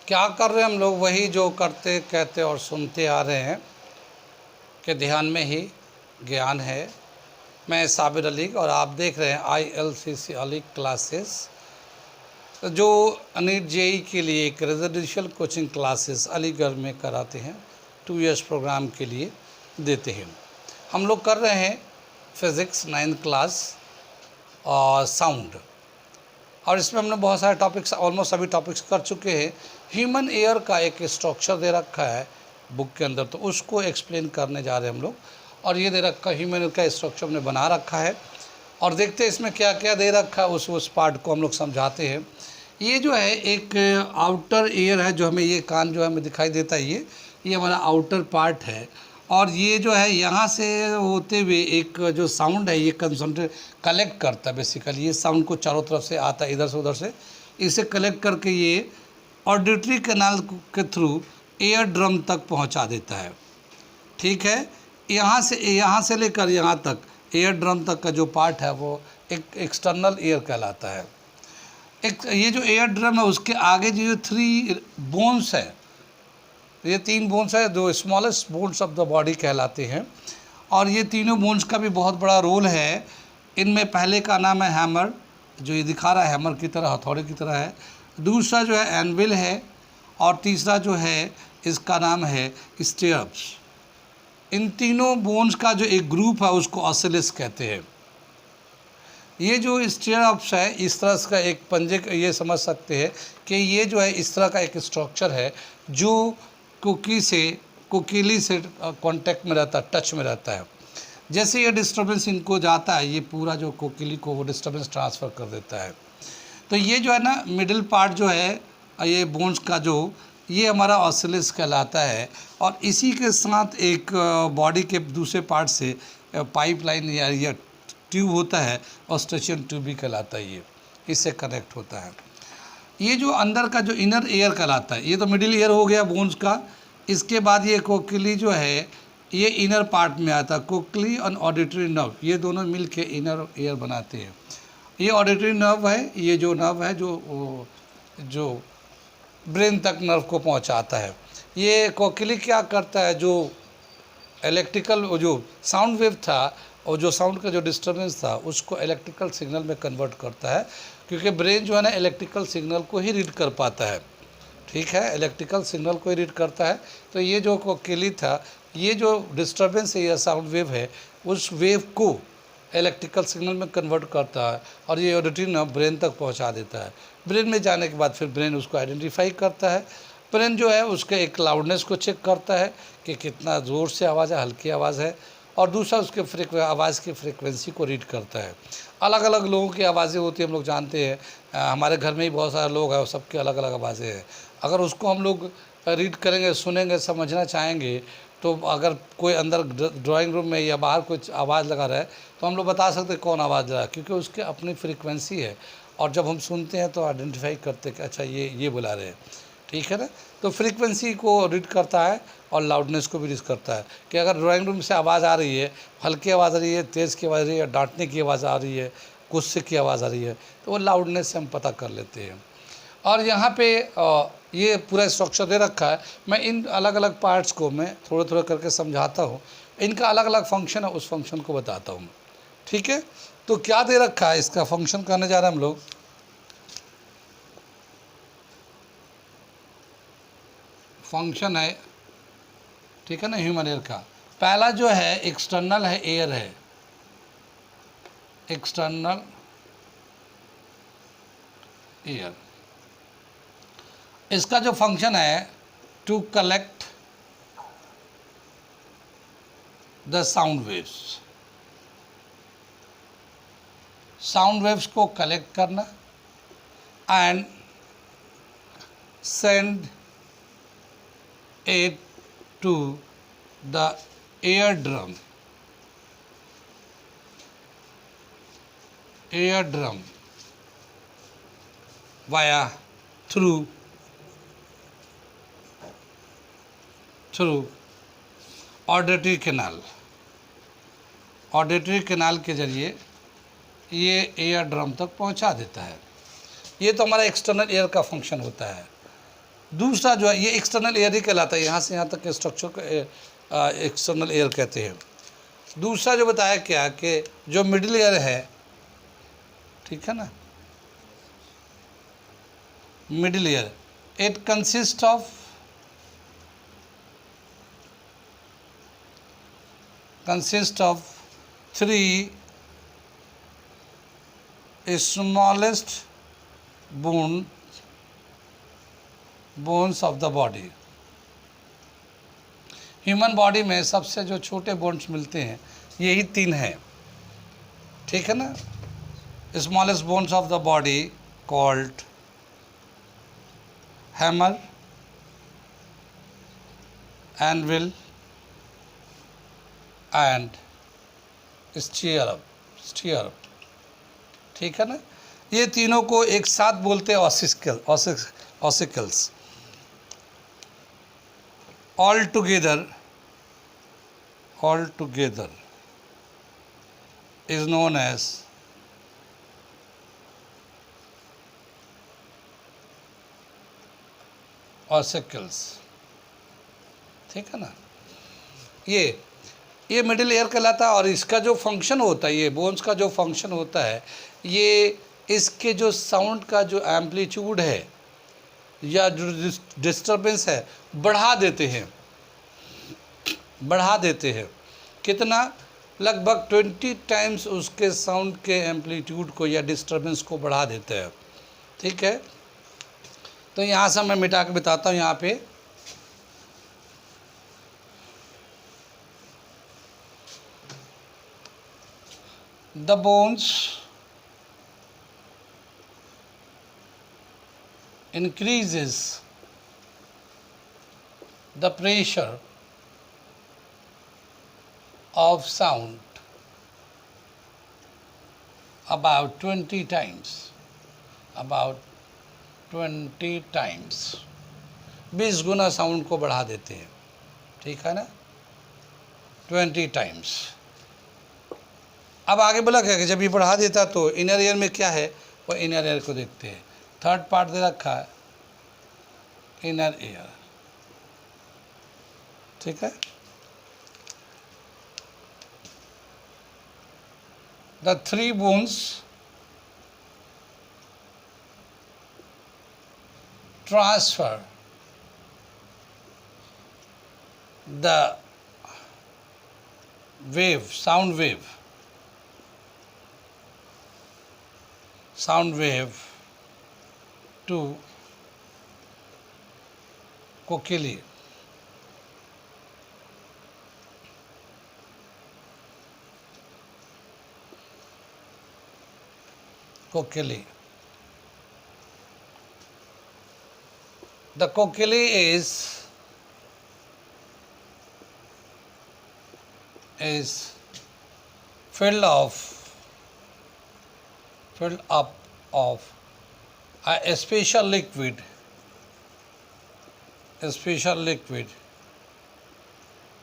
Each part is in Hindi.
क्या कर रहे हैं हम लोग? वही जो करते कहते और सुनते आ रहे हैं कि ध्यान में ही ज्ञान है। मैं साबिर अली और आप देख रहे हैं ILCC अली क्लासेस, जो नीट जेई के लिए एक रेजिडेंशियल कोचिंग क्लासेस अलीगढ़ में कराते हैं। 2 इयर्स प्रोग्राम के लिए देते हैं। हम लोग कर रहे हैं फिज़िक्स 9th क्लास और साउंड, और इसमें हमने बहुत सारे टॉपिक्स, ऑलमोस्ट सभी टॉपिक्स कर चुके हैं। ह्यूमन एयर का एक स्ट्रक्चर दे रखा है बुक के अंदर, तो उसको एक्सप्लेन करने जा रहे हैं हम लोग। और ये दे रखा ह्यूमन एयर का स्ट्रक्चर हमने बना रखा है, और देखते हैं इसमें क्या क्या दे रखा है, उस पार्ट को हम लोग समझाते हैं। ये जो है एक आउटर एयर है, जो हमें ये कान जो हमें दिखाई देता है, ये हमारा आउटर पार्ट है। और ये जो है यहाँ से होते हुए एक जो साउंड है ये कंसंट्रेट कलेक्ट करता है। बेसिकली ये साउंड को चारों तरफ से आता है, इधर से उधर से, इसे कलेक्ट करके ये ऑडिटरी कैनाल के थ्रू एयर ड्रम तक पहुँचा देता है। ठीक है, यहाँ से लेकर यहाँ तक एयर ड्रम तक का जो पार्ट है वो एक एक्सटर्नल एयर कहलाता है। ये जो एयर ड्रम है उसके आगे जो 3 बोन्स है, ये 3 बोन्स है, जो smallest bones of the body कहलाते हैं। और ये तीनों बोन्स का भी बहुत बड़ा रोल है। इनमें पहले का नाम है हैमर, जो ये दिखा रहा है हैमर की तरह, हथौड़े की तरह है। दूसरा जो है एनविल है, और तीसरा जो है इसका नाम है स्टेयर्स। इन तीनों बोन्स का जो एक ग्रुप है उसको ऑसिलस कहते हैं। ये जो स्टेयर्स है इस तरह का एक पंजे, ये समझ सकते हैं कि ये जो है इस तरह का एक स्ट्रक्चर है जो कोकीली से कांटेक्ट में रहता है, टच में रहता है। जैसे ये डिस्टर्बेंस इनको जाता है, ये पूरा जो कोकीली को वो डिस्टर्बेंस ट्रांसफ़र कर देता है। तो ये जो है ना मिडिल पार्ट जो है ये बोन्स का, जो ये हमारा ऑसिलस कहलाता है। और इसी के साथ एक बॉडी के दूसरे पार्ट से पाइपलाइन या ट्यूब होता है, ऑस्ट्रेशियन ट्यूब भी कहलाता है, ये इससे कनेक्ट होता है। ये जो अंदर का जो इनर एयर कहलाता है, ये तो मिडिल एयर हो गया बोन्स का। इसके बाद ये कोकली जो है ये इनर पार्ट में आता है। कोकली और ऑडिटरी नर्व, ये दोनों मिल के इनर एयर बनाते हैं। ये ऑडिटरी नर्व है, ये जो नर्व है जो ब्रेन तक नर्व को पहुंचाता है। ये कोकली क्या करता है, जो इलेक्ट्रिकल जो साउंड वेव था और जो साउंड का जो डिस्टर्बेंस था उसको इलेक्ट्रिकल सिग्नल में कन्वर्ट करता है, क्योंकि ब्रेन जो है ना इलेक्ट्रिकल सिग्नल को ही रीड कर पाता है। ठीक है, इलेक्ट्रिकल सिग्नल को ही रीड करता है। तो ये जो कोकीली था, ये जो डिस्टर्बेंस है या साउंड वेव है, उस वेव को इलेक्ट्रिकल सिग्नल में कन्वर्ट करता है, और ये ऑडिटरी नर्व ब्रेन तक पहुंचा देता है। ब्रेन में जाने के बाद फिर ब्रेन उसको आइडेंटिफाई करता है। ब्रेन जो है उसके एक लाउडनेस को चेक करता है कि कितना ज़ोर से आवाज़ है, हल्की आवाज़ है, और दूसरा उसके आवाज़ की फ्रीक्वेंसी को रीड करता है। अलग अलग लोगों की आवाज़ें होती हैं, हम लोग जानते हैं। हमारे घर में ही बहुत सारे लोग हैं, सबकी अलग अलग आवाज़ें हैं। अगर उसको हम लोग रीड करेंगे, सुनेंगे, समझना चाहेंगे, तो अगर कोई अंदर ड्राइंग रूम में या बाहर कुछ आवाज़ लगा रहा है तो हम लोग बता सकते हैं कौन आवाज़ लगा है, क्योंकि उसकी अपनी फ्रीक्वेंसी है। और जब हम सुनते हैं तो आइडेंटिफाई करते हैं कि अच्छा ये बुला रहे हैं। ठीक है ना, तो फ्रीक्वेंसी को रीड करता है और लाउडनेस को भी रीड करता है कि अगर ड्राइंग रूम से आवाज़ आ रही है, हल्की आवाज़ आ रही है, तेज़ की आवाज़ आ रही है, डांटने की आवाज़ आ रही है, गुस्से की आवाज़ आ रही है, तो वो लाउडनेस से हम पता कर लेते हैं। और यहाँ पे ये पूरा स्ट्रक्चर दे रखा है। मैं इन अलग अलग पार्ट्स को मैं थोड़ा थोड़ा करके समझाता हूँ, इनका अलग अलग फंक्शन है, उस फंक्शन को बताता हूँ। ठीक है, तो क्या दे रखा है, इसका फंक्शन करने जा रहे हैं हम लोग। फंक्शन है, ठीक है ना, ह्यूमन एयर का। पहला जो है एक्सटर्नल है, एयर है, एक्सटर्नल एयर। इसका जो फंक्शन है to collect the sound waves, sound waves को कलेक्ट करना and send it to the eardrum via through auditory canal. Auditory canal के जरिए ये एयर ड्रम तक पहुंचा देता है। ये तो हमारा एक्सटर्नल एयर का फंक्शन होता है। दूसरा जो है ये एक्सटर्नल एयर ही कहलाता है, यहाँ से यहाँ तक के स्ट्रक्चर को एक्सटर्नल एयर कहते हैं। दूसरा जो बताया क्या कि जो मिडिल एयर है, ठीक है ना, middle air, it consist of three smallest bones of the body. Human body में सबसे जो छोटे बोन्स मिलते हैं यही तीन हैं, ठीक है ना। Smallest bones of the body called hammer, anvil and stirrup, ठीक है ना। ये तीनों को एक साथ बोलते हैं ossicles. All together is known as ossicles, ठीक है ना। ये मिडिल एयर कहलाता है। और इसका जो फंक्शन होता है, ये बोन्स का जो फंक्शन होता है, ये इसके जो साउंड का जो एम्पलीट्यूड है या जो डिस्टरबेंस है बढ़ा देते हैं। कितना? लगभग 20 टाइम्स उसके साउंड के एम्पलीट्यूड को या डिस्टरबेंस को बढ़ा देते हैं, ठीक है। तो यहाँ से मैं मिटा के बताता हूँ। यहाँ पे the bones increases the pressure of sound about 20 times, 20 Guna sound को बढ़ा देते हैं, ठीक है ना, 20 टाइम्स। अब आगे बोला क्या कि जब ये बढ़ा देता तो इनर ईयर में क्या है, वो इनर ईयर को देखते हैं। थर्ड पार्ट दे रखा है इनर ईयर, ठीक है। The three bones transfer the sound wave to cochlear. The cochlea is filled up of a special liquid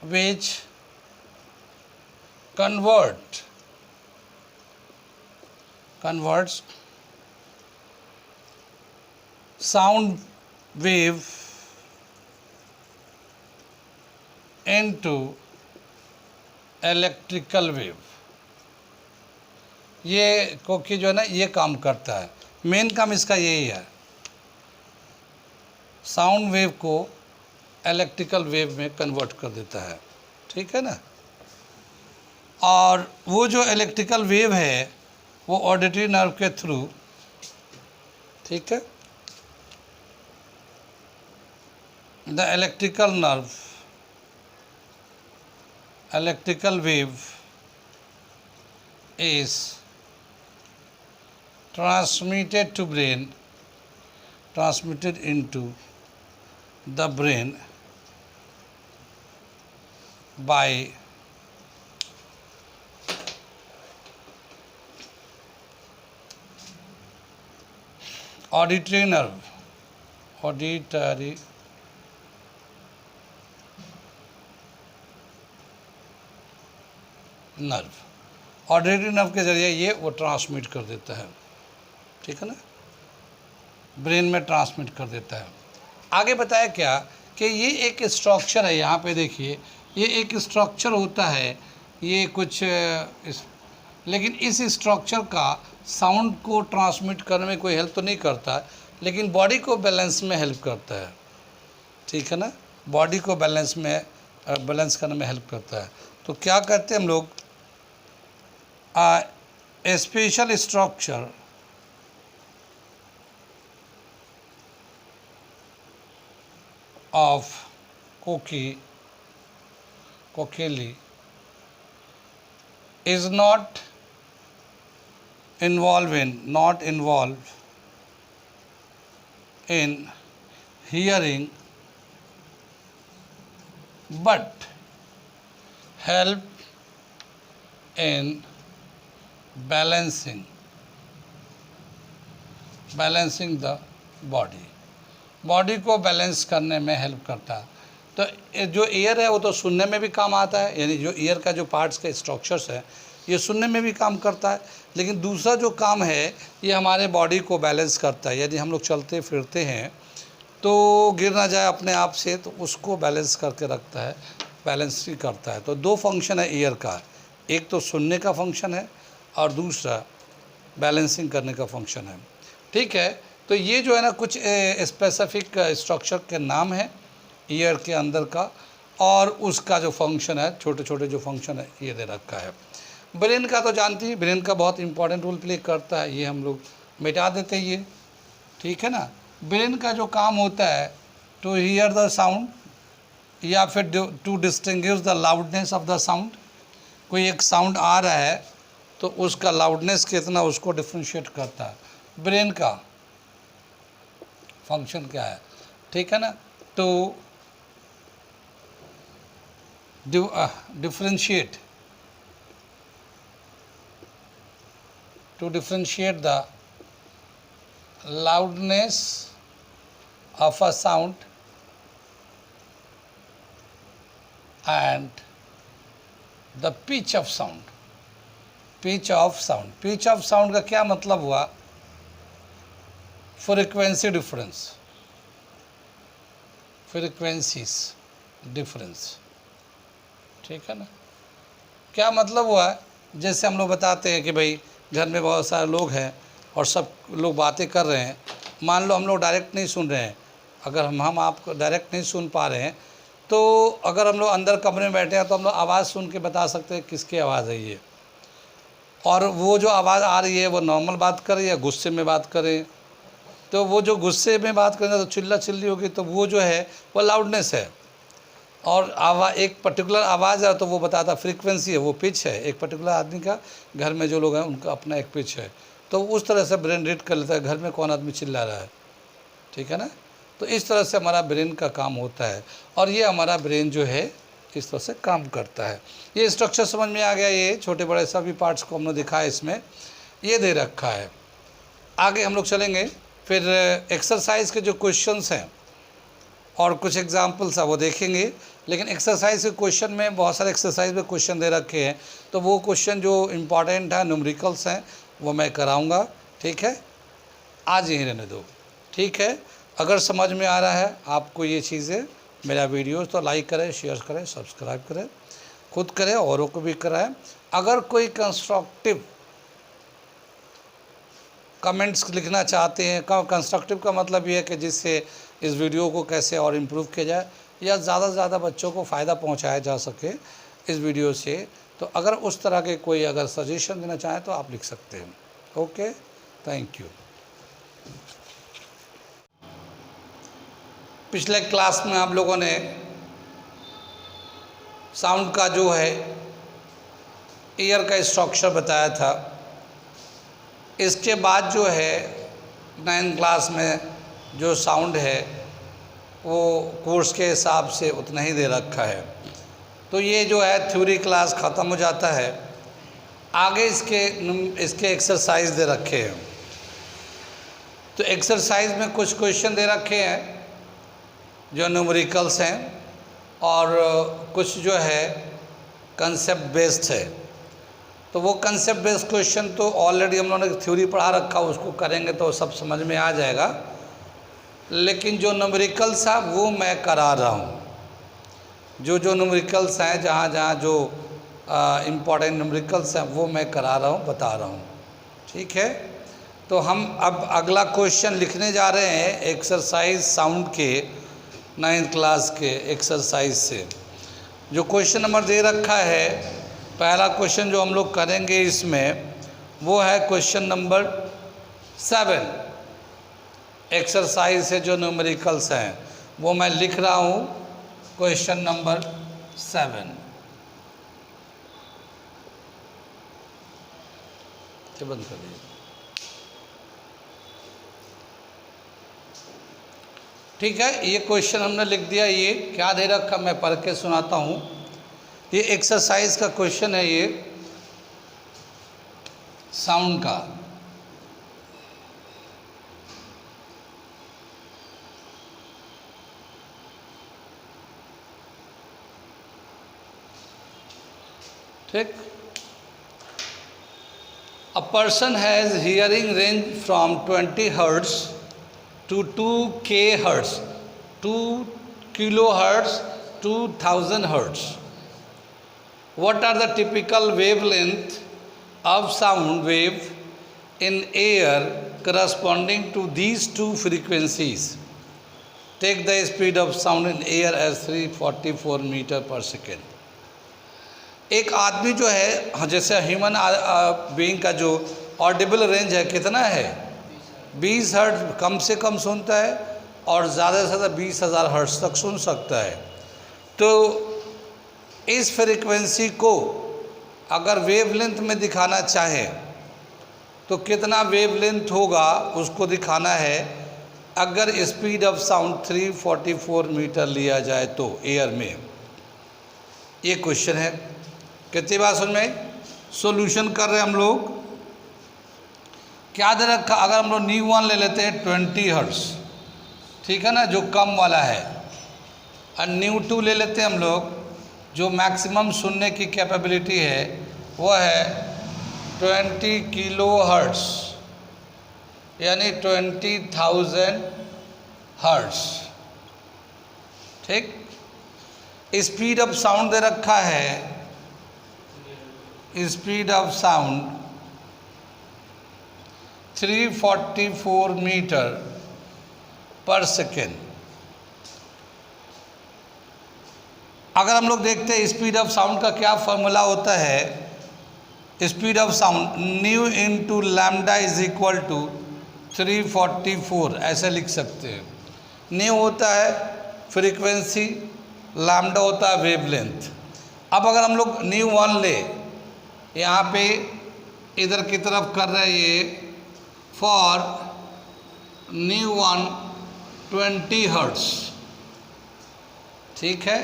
which converts sound wave into electrical wave। ये कोकी जो है ना, ये काम करता है। मेन काम इसका यही है, साउंड वेव को इलेक्ट्रिकल वेव में कन्वर्ट कर देता है, ठीक है ना। और वो जो इलेक्ट्रिकल वेव है वो ऑडिटरी नर्व के थ्रू, ठीक है, the electrical wave is transmitted into the brain by auditory nerve, auditory nerve के ज़रिए ये वो ट्रांसमिट कर देता है, ठीक है ना, ब्रेन में ट्रांसमिट कर देता है। आगे बताया क्या कि ये एक स्ट्रक्चर है, यहाँ पे देखिए ये एक स्ट्रक्चर होता है, ये कुछ लेकिन इस स्ट्रक्चर का साउंड को ट्रांसमिट करने में कोई हेल्प तो नहीं करता, लेकिन बॉडी को बैलेंस में हेल्प करता है, ठीक है ना, बॉडी को बैलेंस करने में हेल्प करता है। तो क्या कहते हैं हम लोग, a special structure of cochlear is not involved in hearing but help in balancing the body को बैलेंस करने में हेल्प करता है। तो जो ईयर है वो तो सुनने में भी काम आता है, यानी जो ईयर का जो पार्ट्स के स्ट्रक्चर्स है ये सुनने में भी काम करता है, लेकिन दूसरा जो काम है ये हमारे बॉडी को बैलेंस करता है। यदि हम लोग चलते फिरते हैं तो गिर ना जाए अपने आप से, तो उसको बैलेंस करके रखता है, बैलेंस ही करता है। तो दो फंक्शन है ईयर का, एक तो सुनने का फंक्शन है और दूसरा बैलेंसिंग करने का फंक्शन है, ठीक है। तो ये जो है ना कुछ स्पेसिफिक स्ट्रक्चर के नाम है ईयर के अंदर का, और उसका जो फंक्शन है, छोटे छोटे जो फंक्शन है ये दे रखा है। ब्रेन का तो जानती है, ब्रेन का बहुत इंपॉर्टेंट रोल प्ले करता है, ये हम लोग मिटा देते हैं ये, ठीक है ना। ब्रेन का जो काम होता है टू हियर द साउंड या फिर to distinguish the loudness of the sound. कोई एक साउंड आ रहा है तो उसका लाउडनेस कितना, उसको डिफ्रेंशिएट करता है। ब्रेन का फंक्शन क्या है, ठीक है ना। तो differentiate the loudness of a sound and the pitch of sound। pitch of sound का क्या मतलब हुआ, फ्रीक्वेंसीज डिफरेंस, ठीक है ना। क्या मतलब हुआ, जैसे हम लोग बताते हैं कि भाई घर में बहुत सारे लोग हैं और सब लोग बातें कर रहे हैं, मान लो हम लोग डायरेक्ट नहीं सुन रहे हैं, अगर हम आपको डायरेक्ट नहीं सुन पा रहे हैं तो अगर हम लोग अंदर कमरे में बैठे हैं तो हम लोग आवाज़ सुन के बता सकते हैं किसकी आवाज़ है ये, और वो जो आवाज़ आ रही है वो नॉर्मल बात कर रही है, गुस्से में बात करें, तो वो जो गुस्से में बात करें तो चिल्ला चिल्ली होगी, तो वो जो है वो लाउडनेस है। और एक पर्टिकुलर आवाज़ है तो वो बताता फ्रीक्वेंसी है, वो पिच है, एक पर्टिकुलर आदमी का, घर में जो लोग हैं उनका अपना एक पिच है, तो उस तरह से ब्रेन रीड कर लेता है घर में कौन आदमी चिल्ला रहा है, ठीक है ना। तो इस तरह से हमारा ब्रेन का काम होता है, और ये हमारा ब्रेन जो है इस तरह से काम करता है। ये स्ट्रक्चर समझ में आ गया, ये छोटे बड़े सभी पार्ट्स को हमने दिखाया, इसमें ये दे रखा है। आगे हम लोग चलेंगे, फिर एक्सरसाइज के जो क्वेश्चंस हैं और कुछ एग्जांपल्स है वो देखेंगे, लेकिन एक्सरसाइज के क्वेश्चन में बहुत सारे एक्सरसाइज में क्वेश्चन दे रखे हैं, तो वो क्वेश्चन जो इम्पॉर्टेंट है, न्यूमेरिकल्स हैं, वो मैं कराऊंगा, ठीक है। आज यहीं रहने दो, ठीक है। अगर समझ में आ रहा है आपको ये चीज़ें, मेरा वीडियो, तो लाइक करें, शेयर करें, सब्सक्राइब करें, खुद करें, औरों को भी कराएं। अगर कोई कंस्ट्रक्टिव कमेंट्स लिखना चाहते हैं, कंस्ट्रक्टिव का मतलब ये है कि जिससे इस वीडियो को कैसे और इम्प्रूव किया जाए या ज़्यादा से ज़्यादा बच्चों को फ़ायदा पहुंचाया जा सके इस वीडियो से, तो अगर उस तरह के कोई अगर सजेशन देना चाहें तो आप लिख सकते हैं। Okay, thank you. पिछले क्लास में आप लोगों ने साउंड का जो है ईयर का स्ट्रक्चर बताया था। इसके बाद जो है 9th क्लास में जो साउंड है वो कोर्स के हिसाब से उतना ही दे रखा है। तो ये जो है थ्योरी क्लास ख़त्म हो जाता है। आगे इसके एक्सरसाइज दे रखे हैं। तो एक्सरसाइज में कुछ क्वेश्चन दे रखे हैं जो न्यूमेरिकल्स हैं और कुछ जो है कंसेप्ट बेस्ड है। तो वो कंसेप्ट बेस्ड क्वेश्चन तो ऑलरेडी हम लोगों ने थ्योरी पढ़ा रखा, उसको करेंगे तो सब समझ में आ जाएगा। लेकिन जो न्यूमेरिकल्स है वो मैं करा रहा हूँ। जो न्यूमेरिकल्स हैं, जहाँ जहाँ जो इम्पॉर्टेंट न्यूमेरिकल्स हैं वो मैं करा रहा हूँ, बता रहा हूँ। ठीक है, तो हम अब अगला क्वेश्चन लिखने जा रहे हैं एक्सरसाइज साउंड के 9th क्लास के एक्सरसाइज से। जो क्वेश्चन नंबर दे रखा है, पहला क्वेश्चन जो हम लोग करेंगे इसमें वो है क्वेश्चन नंबर 7। एक्सरसाइज से जो न्यूमेरिकल्स हैं वो मैं लिख रहा हूँ, क्वेश्चन नंबर 7। बंद कर दीजिए। ठीक है, ये क्वेश्चन हमने लिख दिया। ये क्या दे रखा मैं पढ़ के सुनाता हूँ। ये एक्सरसाइज का क्वेश्चन है, ये साउंड का। ठीक, a person has hearing range from 20 hertz to 2k hertz, 2 kilohertz to 1000 hertz. What are the typical wavelength of sound wave in air corresponding to these two frequencies? Take the speed of sound in air as 344 meter per second. एक आदमी जो है, हाँ, जैसे ह्यूमन बीइंग का जो ऑडिबल रेंज है कितना है, 20 हर्ट्ज कम से कम सुनता है और ज़्यादा से ज़्यादा 20,000 हर्ट्ज तक सुन सकता है। तो इस फ्रीक्वेंसी को अगर वेवलेंथ में दिखाना चाहे तो कितना वेवलेंथ होगा उसको दिखाना है। अगर स्पीड ऑफ साउंड 344 मीटर लिया जाए तो एयर में, ये क्वेश्चन है। कितनी बात समझ में? सॉल्यूशन कर रहे हैं हम लोग। क्या दे रखा, अगर हम लोग न्यू 1 ले लेते हैं 20 हर्ट्ज, ठीक है ना, जो कम वाला है, और न्यू 2 ले लेते हैं हम लोग, जो मैक्सिमम सुनने की कैपेबिलिटी है वो है 20 किलो हर्ट्ज, यानी 20,000 हर्ट्ज। ठीक, स्पीड ऑफ साउंड दे रखा है, स्पीड ऑफ साउंड 344 मीटर पर सेकेंड। अगर हम लोग देखते हैं स्पीड ऑफ साउंड का क्या फॉर्मूला होता है, speed of sound nu into lambda is equal to 344, ऐसे लिख सकते हैं। न्यू होता है फ्रीक्वेंसी, लैम्डा होता है वेवलेंथ। अब अगर हम लोग न्यू 1 ले, यहाँ पे इधर की तरफ कर रहे हैं ये, फॉर न्यू 1 20 हर्ट्ज, ठीक है,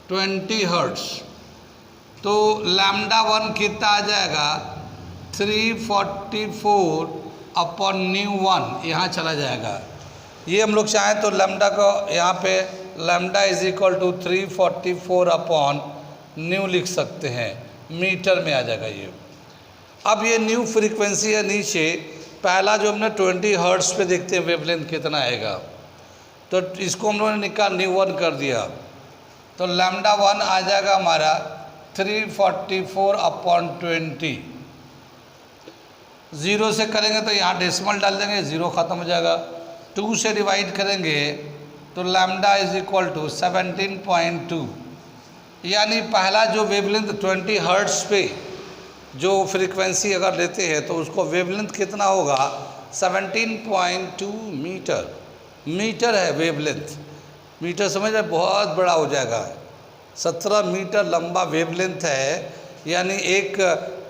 20 हर्ट्ज, तो लैम्डा 1 कितना आ जाएगा, 344 अपॉन न्यू 1, यहाँ चला जाएगा। ये हम लोग चाहें तो लैम्डा को यहाँ पे lambda is equal to 344 upon nu लिख सकते हैं, मीटर में आ जाएगा ये। अब ये न्यू फ्रीक्वेंसी है नीचे, पहला जो हमने 20 हर्ट्ज पे देखते हैं वेवलेंथ कितना आएगा, तो इसको हम लोगों ने निकाल न्यू 1 कर दिया, तो लैम्डा 1 आ जाएगा हमारा 344 अपॉन 20। 0 से करेंगे तो यहाँ डेसिमल डाल देंगे, 0 ख़त्म हो जाएगा। 2 से डिवाइड करेंगे तो लैम्डा इज इक्वल टू 17.2, यानी पहला जो वेवलेंथ 20 हर्ट्ज पे जो फ्रीक्वेंसी अगर लेते हैं तो उसको वेवलेंथ कितना होगा, 17.2 मीटर। मीटर है वेवलेंथ, मीटर समझ रहे, बहुत बड़ा हो जाएगा। 17 मीटर लंबा वेवलेंथ है, यानी एक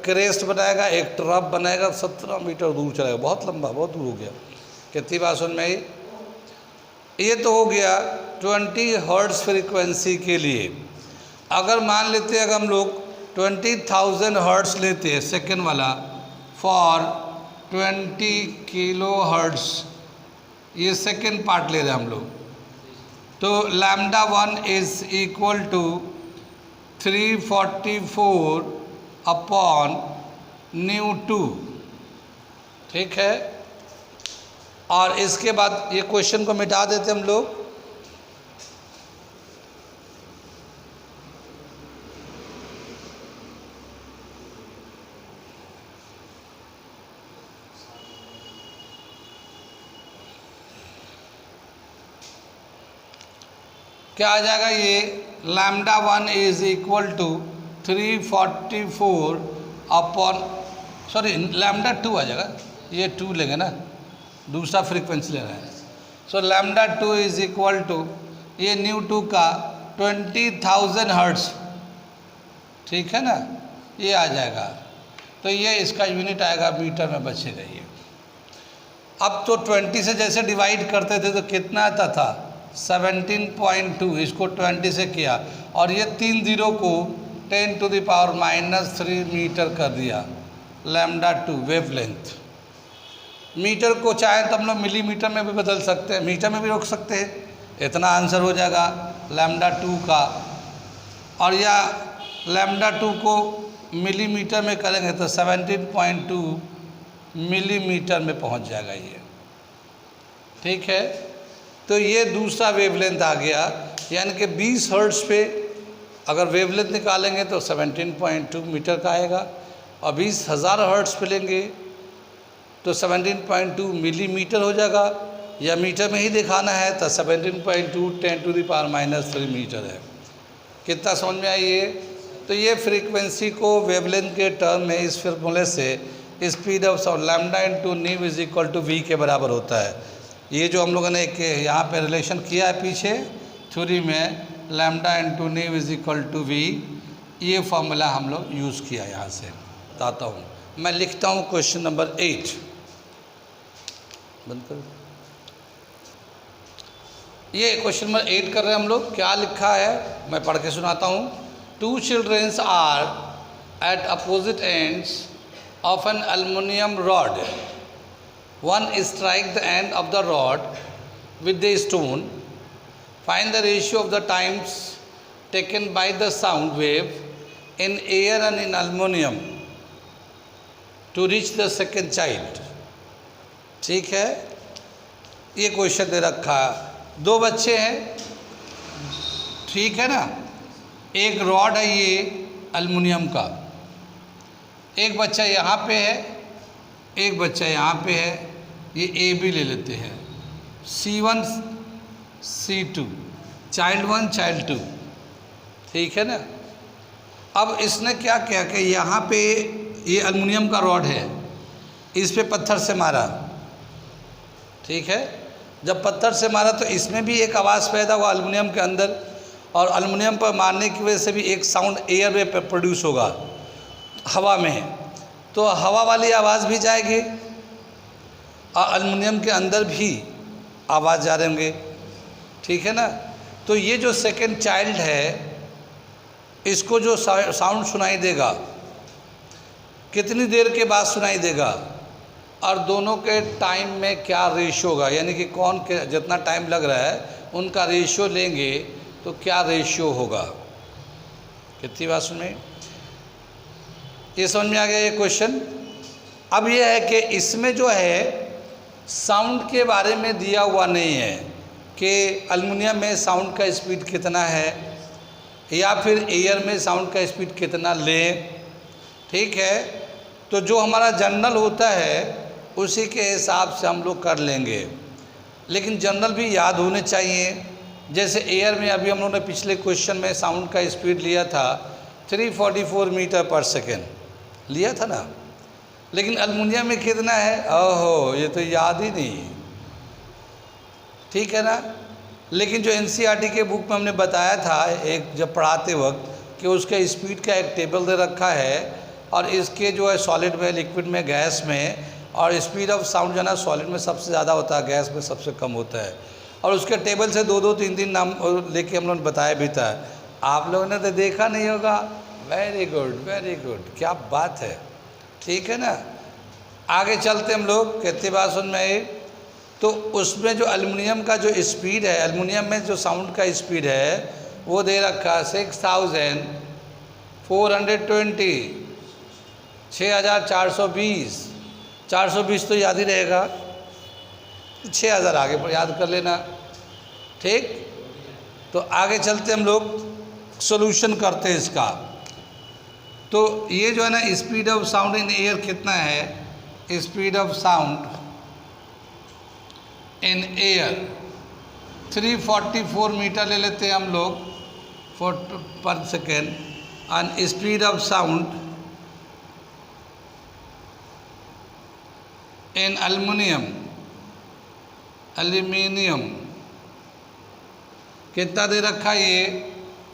क्रेस्ट बनाएगा, एक ट्रफ बनाएगा, 17 मीटर दूर चलेगा, बहुत लंबा, बहुत दूर हो गया। कितनी बात सुन में? ये तो हो गया 20 हर्ट्ज फ्रीक्वेंसी के लिए। अगर मान लेते हैं अगर हम लोग 20,000 हर्ट्ज लेते हैं सेकेंड वाला, फॉर 20 किलो हर्ट्ज, ये सेकेंड पार्ट ले रहे हैं हम लोग, तो lambda 1 is equal to 344 upon nu 2, ठीक है। और इसके बाद ये क्वेश्चन को मिटा देते हम लोग। क्या आ जाएगा ये lambda 1 is equal to 344 upon, sorry lambda 2 आ जाएगा, ये 2 लेंगे ना, दूसरा फ्रीक्वेंसी लेना है। So lambda 2 is equal to ये न्यू 2 का 20,000 हर्ट्ज, ठीक है ना, ये आ जाएगा। तो ये इसका यूनिट आएगा मीटर में बचेगा ये। अब तो 20 से जैसे डिवाइड करते थे तो कितना आता था 17.2, इसको 20 से किया और ये 3 जीरो को 10⁻³ मीटर कर दिया। लैम्डा 2 वेवलेंथ, मीटर को चाहे तो हम लोग मिलीमीटर में भी बदल सकते हैं, मीटर में भी रोक सकते हैं, इतना आंसर हो जाएगा लैम्डा 2 का। और या लैम्डा 2 को मिलीमीटर में करेंगे तो 17.2 मिलीमीटर में पहुंच जाएगा ये, ठीक है। तो ये दूसरा वेवलेंथ आ गया, यानी कि 20 हर्ट्ज पे अगर वेवलेंथ निकालेंगे तो 17.2 मीटर का आएगा, और 20,000 हर्ट्ज पे लेंगे तो 17.2 मिलीमीटर हो जाएगा, या मीटर में ही दिखाना है तो 17.2 10⁻³ मीटर है। कितना समझ में आई ये? तो ये फ्रीक्वेंसी को वेवलेंथ के टर्म में इस फार्मूले से speed of sound lambda into nu is equal to V के बराबर होता है। ये जो हम लोगों ने एक यहाँ पे रिलेशन किया है पीछे थ्योरी में, lambda into nu is equal to V, ये फार्मूला हम लोग यूज़ किया। यहाँ से बताता हूँ, मैं लिखता हूँ क्वेश्चन नंबर 8, बंद कर। ये क्वेश्चन नंबर 8 कर रहे हैं हम लोग। क्या लिखा है मैं पढ़ के सुनाता हूँ। 2 children are at opposite ends of an aluminium rod, one strike the end of the rod with the stone, find the ratio of the times taken by the sound wave in air and in aluminum to reach the second child। ठीक है, ये क्वेश्चन दे रखा है। 2 बच्चे हैं, ठीक है ना, एक रॉड है ये एल्युमिनियम का, एक बच्चा यहाँ पे है, एक बच्चा यहाँ पे है, ये ए बी ले लेते हैं, C1 C2, चाइल्ड 1 चाइल्ड 2, ठीक है ना। अब इसने क्या किया कि यहाँ पे ये एल्युमिनियम का रॉड है, इस पे पत्थर से मारा, ठीक है। जब पत्थर से मारा तो इसमें भी एक आवाज़ पैदा हुआ एल्युमिनियम के अंदर, और एल्युमिनियम पर मारने की वजह से भी एक साउंड एयर में प्रोड्यूस होगा, हवा में, तो हवा वाली आवाज़ भी जाएगी और एल्युमिनियम के अंदर भी आवाज़ जा रहे होंगे, ठीक है ना। तो ये जो सेकंड चाइल्ड है, इसको जो साउंड सुनाई देगा कितनी देर के बाद सुनाई देगा, और दोनों के टाइम में क्या रेशियो होगा, यानी कि कौन के जितना टाइम लग रहा है उनका रेशियो लेंगे तो क्या रेशियो होगा। कितनी बात सुने, ये समझ में आ गया ये क्वेश्चन। अब ये है कि इसमें जो है साउंड के बारे में दिया हुआ नहीं है कि एल्युमिनियम में साउंड का स्पीड कितना है या फिर एयर में साउंड का स्पीड कितना लें, ठीक है। तो जो हमारा जनरल होता है उसी के हिसाब से हम लोग कर लेंगे, लेकिन जनरल भी याद होने चाहिए। जैसे एयर में अभी हम लोगों ने पिछले क्वेश्चन में साउंड का स्पीड लिया था 344 मीटर पर सेकेंड लिया था ना, लेकिन एल्युमिनियम में कितना है, ओहो ये तो याद ही नहीं, ठीक है ना। लेकिन जो एनसीईआरटी के बुक में हमने बताया था एक जब पढ़ाते वक्त कि उसके स्पीड का एक टेबल दे रखा है, और इसके जो है सॉलिड में, लिक्विड में, गैस में, और स्पीड ऑफ साउंड जो है ना सॉलिड में सबसे ज़्यादा होता है, गैस में सबसे कम होता है। और उसके टेबल से 2-2 3-3 नाम लेके हम लोगों ने बताया भी था, आप लोगों ने तो देखा नहीं होगा। वेरी गुड वेरी गुड, क्या बात है, ठीक है ना। आगे चलते हम लोग, कितनी बात सुन में, तो उसमें जो एल्युमिनियम का जो स्पीड है, एल्युमिनियम में जो साउंड का स्पीड है वो दे रखा 6420, 6420, 420 तो याद ही रहेगा, 6000 आगे पर याद कर लेना। ठीक, तो आगे चलते हम लोग सॉल्यूशन करते हैं इसका। तो ये जो है ना speed of sound in air कितना है, speed of sound in air 344 metre ले लेते हैं हम लोग per second, and speed of sound in aluminium कितना दे रखा है ये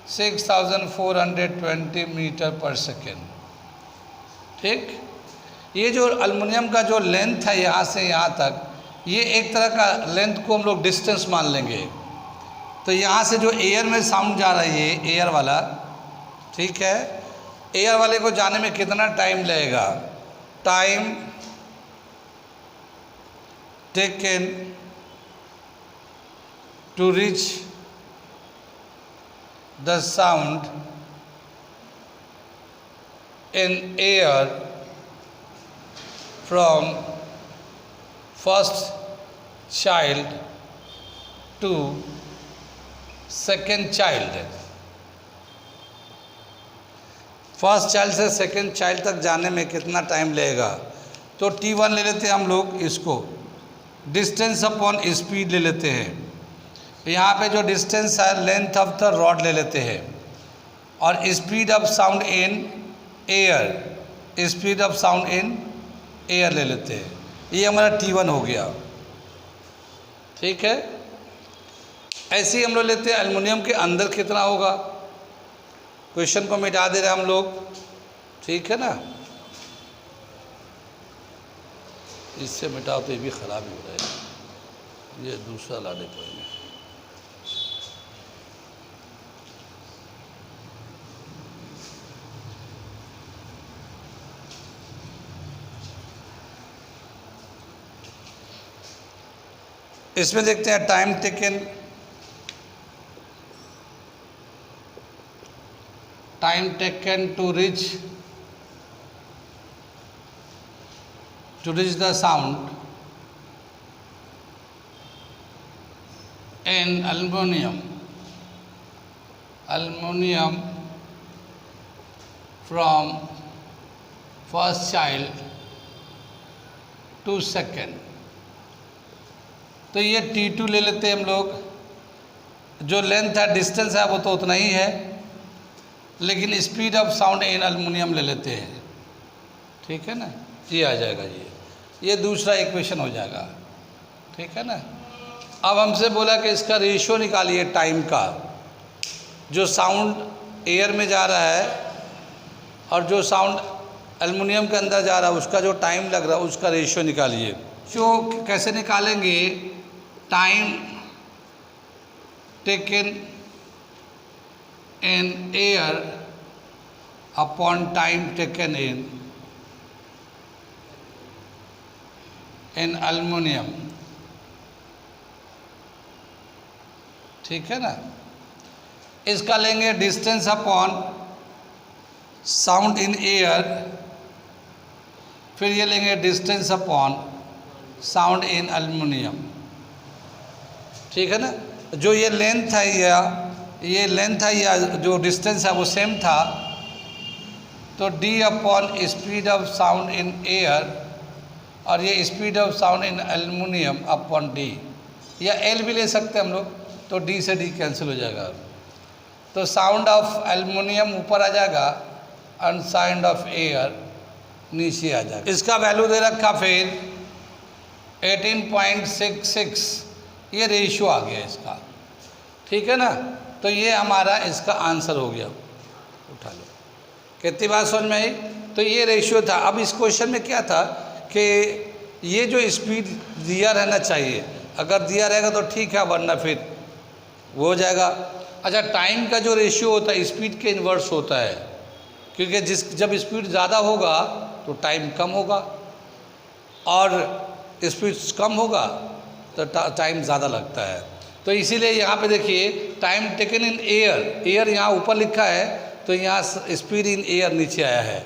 6420 मीटर पर सेकेंड। ठीक, ये जो एल्युमिनियम का जो लेंथ है यहाँ से यहाँ तक, ये एक तरह का लेंथ को हम लोग डिस्टेंस मान लेंगे। तो यहाँ से जो एयर में साउंड जा रही है, एयर वाला, ठीक है, एयर वाले को जाने में कितना टाइम लगेगा, time taken to reach the sound in air from first child to second child, first child से सेकंड चाइल्ड तक जाने में कितना टाइम लगेगा। तो T1 ले लेते हैं हम लोग, इसको डिस्टेंस अपॉन स्पीड ले लेते हैं। यहाँ पे जो डिस्टेंस है लेंथ ऑफ द रॉड ले लेते हैं, और speed of sound in air, speed of sound in air ले लेते हैं। ये हमारा T1 हो गया। ठीक है, ऐसे ही हम लोग लेते हैं एल्युमिनियम के अंदर कितना होगा। क्वेश्चन को मिटा दे रहे हैं हम लोग, ठीक है ना, इससे मिटाओ तो ये भी ख़राब ही हो रहा है, ये दूसरा लाने पड़ेगा। इसमें देखते हैं time taken, to reach the sound in aluminium from first child to second. तो ये T2 ले लेते हैं हम लोग। जो लेंथ है, डिस्टेंस है, वो तो उतना ही है, लेकिन speed of sound in aluminium ले लेते हैं। ठीक है ना, ये आ जाएगा, ये दूसरा इक्वेशन हो जाएगा। ठीक है ना। अब हमसे बोला कि इसका रेशियो निकालिए टाइम का, जो साउंड एयर में जा रहा है और जो साउंड एल्युमिनियम के अंदर जा रहा है, उसका जो टाइम लग रहा है उसका रेशियो निकालिए। जो कैसे निकालेंगे, time taken in air upon time taken in aluminium. ठीक है ना। इसका लेंगे distance upon sound in air, फिर ये लेंगे distance upon sound in aluminium. ठीक है ना। जो ये लेंथ है या जो डिस्टेंस है वो सेम था, तो d upon speed of sound in air, और ये speed of sound in aluminium upon d, या L भी ले सकते हैं हम लोग, तो d से d कैंसिल हो जाएगा। तो साउंड ऑफ एल्युमिनियम ऊपर आ जाएगा और साउंड ऑफ एयर नीचे आ जाएगा। इसका वैल्यू दे रखा फिर 18.66, ये रेशियो आ गया इसका। ठीक है ना। तो ये हमारा इसका आंसर हो गया। उठा लो, कितनी बात समझ में आई। तो ये रेशियो था। अब इस क्वेश्चन में क्या था कि ये जो स्पीड दिया रहना चाहिए, अगर दिया रहेगा तो ठीक है, वरना फिर वो हो जाएगा। अच्छा, टाइम का जो रेशियो होता है स्पीड के इन्वर्स होता है, क्योंकि जब स्पीड ज़्यादा होगा तो टाइम कम होगा, और स्पीड कम होगा तो टाइम ज़्यादा लगता है। तो इसीलिए यहाँ पे देखिए टाइम टेकन इन एयर यहाँ ऊपर लिखा है, तो यहाँ स्पीड इन एयर नीचे आया है,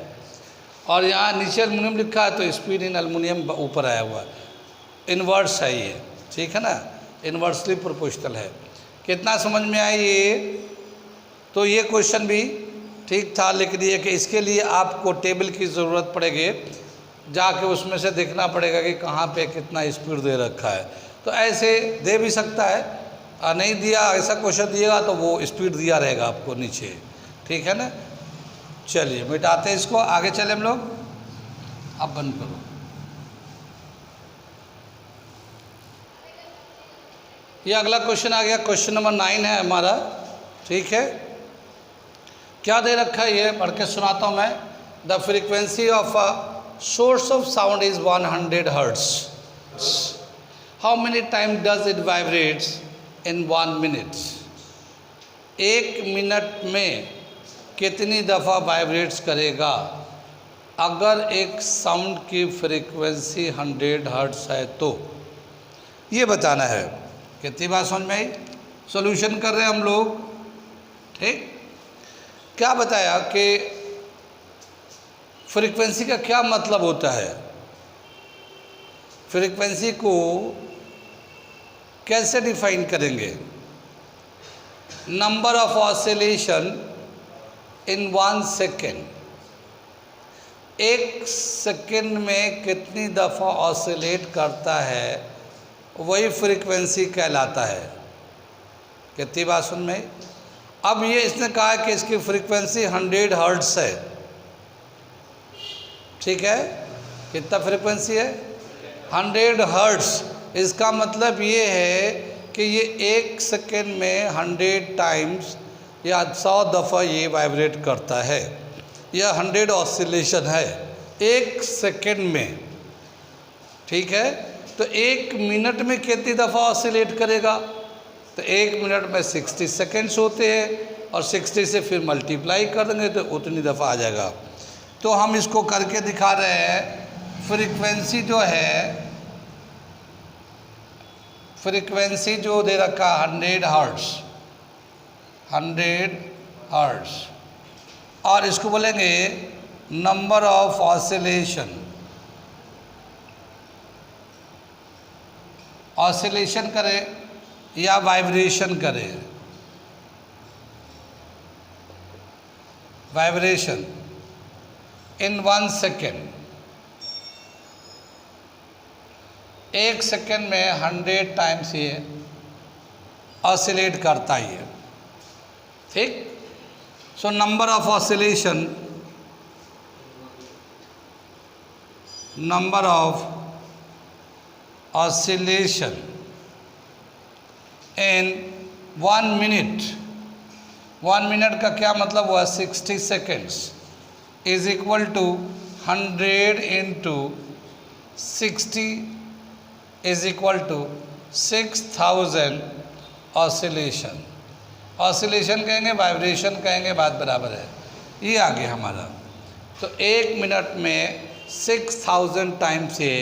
और यहाँ नीचे एल्युमिनियम लिखा है तो स्पीड इन एल्युमिनियम ऊपर आया हुआ है। इन्वर्स है ये। ठीक है ना, इन्वर्सली प्रोपोर्शनल है। कितना समझ में आया ये? तो ये क्वेश्चन भी ठीक था, लेकिन ये कि इसके लिए आपको टेबल की ज़रूरत पड़ेगी, जाके उसमें से देखना पड़ेगा कि कहाँ पे कितना स्पीड दे रखा है। तो ऐसे दे भी सकता है, नहीं दिया ऐसा क्वेश्चन दिएगा तो वो स्पीड दिया रहेगा आपको नीचे, ठीक है ना। चलिए मिटाते हैं इसको, आगे चले हम लोग। अब बंद करो। ये अगला क्वेश्चन आ गया, क्वेश्चन नंबर 9 है हमारा, ठीक है। क्या दे रखा है ये पढ़ के सुनाता हूँ मैं। The frequency of a source of sound is 100 hertz. How many time does it vibrates in 1 minute? 1 minute में कितनी दफ़ा वाइब्रेट्स करेगा अगर एक साउंड की फ्रीक्वेंसी 100 हर्ट्ज है तो? ये बताना है। कितनी बात समझ में आई? सॉल्यूशन कर रहे हैं हम लोग, ठीक। क्या बताया कि फ्रीक्वेंसी का क्या मतलब होता है, फ्रीक्वेंसी को कैसे डिफाइन करेंगे? Number of oscillation in 1 second. 1 second में कितनी दफ़ा ऑसिलेट करता है वही फ्रीक्वेंसी कहलाता है। कितनी बात सुन में? अब ये इसने कहा है कि इसकी फ्रीक्वेंसी 100 हर्ट्ज है, ठीक है। कितना फ्रीक्वेंसी है? 100 हर्ट्ज। इसका मतलब ये है कि ये 1 सेकेंड में 100 टाइम्स या 100 दफ़ा ये वाइब्रेट करता है। यह 100 ऑसिलेशन है 1 सेकेंड में, ठीक है। तो 1 मिनट में कितनी दफ़ा ऑसिलेट करेगा? तो 1 मिनट में 60 सेकेंड्स होते हैं और 60 से फिर मल्टीप्लाई कर देंगे तो उतनी दफ़ा आ जाएगा। तो हम इसको करके दिखा रहे हैं। फ्रीक्वेंसी जो है, फ्रीक्वेंसी जो दे रखा 100 हर्ट्ज, 100 हर्ट्ज, और इसको बोलेंगे नंबर ऑफ ऑसिलेशन। ऑसिलेशन करे या वाइब्रेशन करे? Vibration in 1 second. 1 सेकेंड में 100 टाइम्स ये ऑसिलेट करता ही है, ठीक। So number of oscillation, number of oscillation in 1 minute. 1 minute का क्या मतलब हुआ? 60 seconds is equal to 100 into 60 is equal to 6000 oscillation. Oscillation कहेंगे, वाइब्रेशन कहेंगे, बात बराबर है। ये आ गया हमारा। तो 1 मिनट में 6000 टाइम्स ये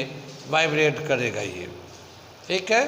वाइब्रेट करेगा ये, ठीक है।